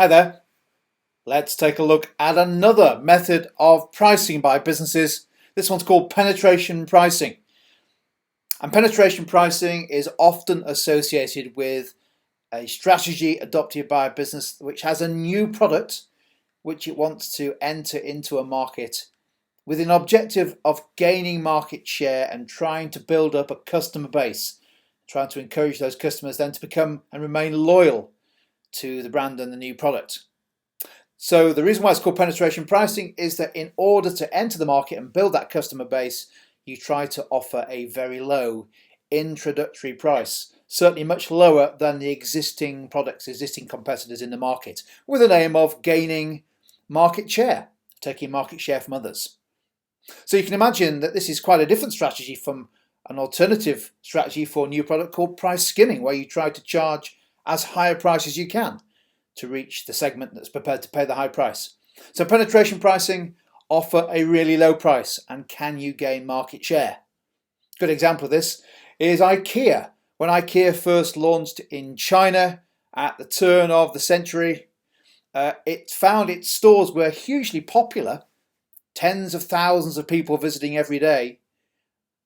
Hi there. Let's take a look at another method of pricing by businesses. This one's called penetration pricing. And penetration pricing is often associated with a strategy adopted by a business which has a new product which it wants to enter into a market with an objective of gaining market share and trying to build up a customer base, trying to encourage those customers then to become and remain loyal to the brand and the new product. So the reason why it's called penetration pricing is that in order to enter the market and build that customer base, you try to offer a very low introductory price, certainly much lower than the existing products, existing competitors in the market, with an aim of gaining market share, taking market share from others. So you can imagine that this is quite a different strategy from an alternative strategy for a new product called price skimming, where you try to charge as high a price as you can to reach the segment that's prepared to pay the high price. So penetration pricing, offer a really low price, and can you gain market share? Good example of this is IKEA. When IKEA first launched in China at the turn of the century, it found its stores were hugely popular, tens of thousands of people visiting every day,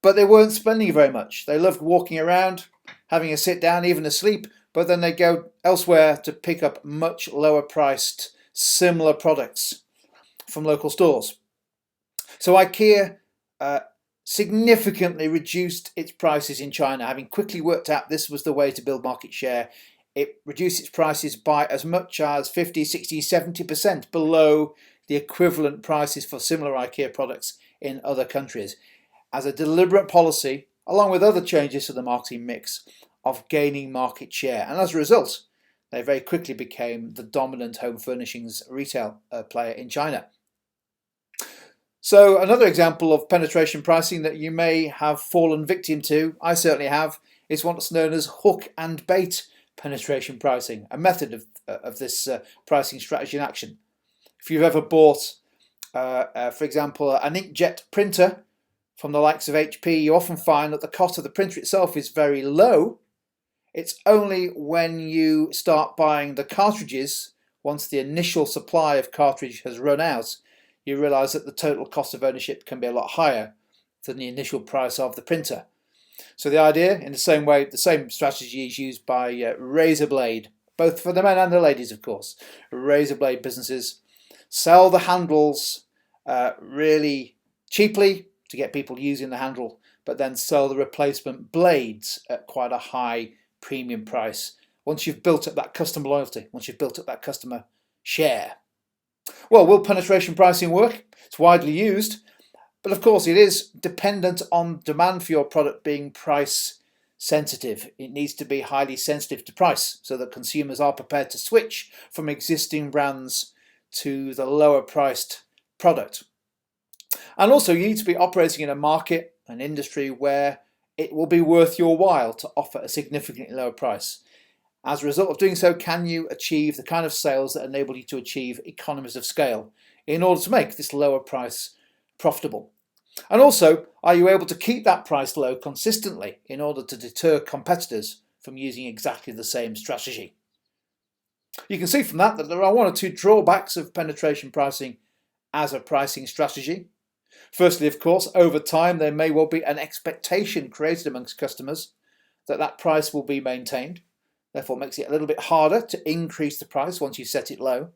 but they weren't spending very much. They loved walking around, having a sit down, even asleep, but then they go elsewhere to pick up much lower priced similar products from local stores. So IKEA significantly reduced its prices in China, having quickly worked out this was the way to build market share. It reduced its prices by as much as 50, 60, 70% below the equivalent prices for similar IKEA products in other countries, as a deliberate policy, along with other changes to the marketing mix, of gaining market share. And as a result, they very quickly became the dominant home furnishings retail player in China. So another example of penetration pricing that you may have fallen victim to, I certainly have, is what's known as hook and bait penetration pricing, a method of this pricing strategy in action. If you've ever bought, for example, an inkjet printer from the likes of HP, you often find that the cost of the printer itself is very low. It's only when you start buying the cartridges, once the initial supply of cartridge has run out, you realise that the total cost of ownership can be a lot higher than the initial price of the printer. So the idea, in the same way, the same strategy is used by razor blade, both for the men and the ladies, of course. Razor blade businesses sell the handles really cheaply to get people using the handle, but then sell the replacement blades at quite a high premium price once you've built up that customer loyalty, once you've built up that customer share. Well, will penetration pricing work? It's widely used, but of course it is dependent on demand for your product being price sensitive. It needs to be highly sensitive to price so that consumers are prepared to switch from existing brands to the lower priced product. And also you need to be operating in a market, an industry where it will be worth your while to offer a significantly lower price. As a result of doing so, can you achieve the kind of sales that enable you to achieve economies of scale in order to make this lower price profitable? And also, are you able to keep that price low consistently in order to deter competitors from using exactly the same strategy? You can see from that there are one or two drawbacks of penetration pricing as a pricing strategy. Firstly, of course, over time there may well be an expectation created amongst customers that that price will be maintained. Therefore, it makes it a little bit harder to increase the price once you set it low.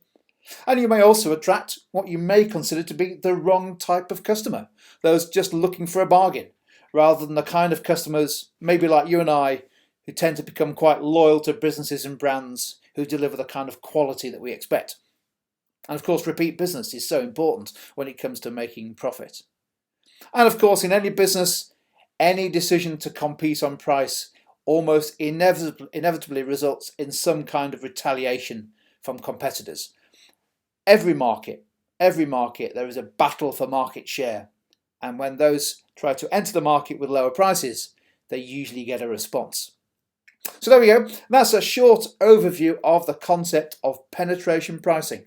And you may also attract what you may consider to be the wrong type of customer, those just looking for a bargain, rather than the kind of customers, maybe like you and I, who tend to become quite loyal to businesses and brands who deliver the kind of quality that we expect. And of course, repeat business is so important when it comes to making profit. And of course, in any business, any decision to compete on price almost inevitably results in some kind of retaliation from competitors. Every market, there is a battle for market share. And when those try to enter the market with lower prices, they usually get a response. So there we go. That's a short overview of the concept of penetration pricing.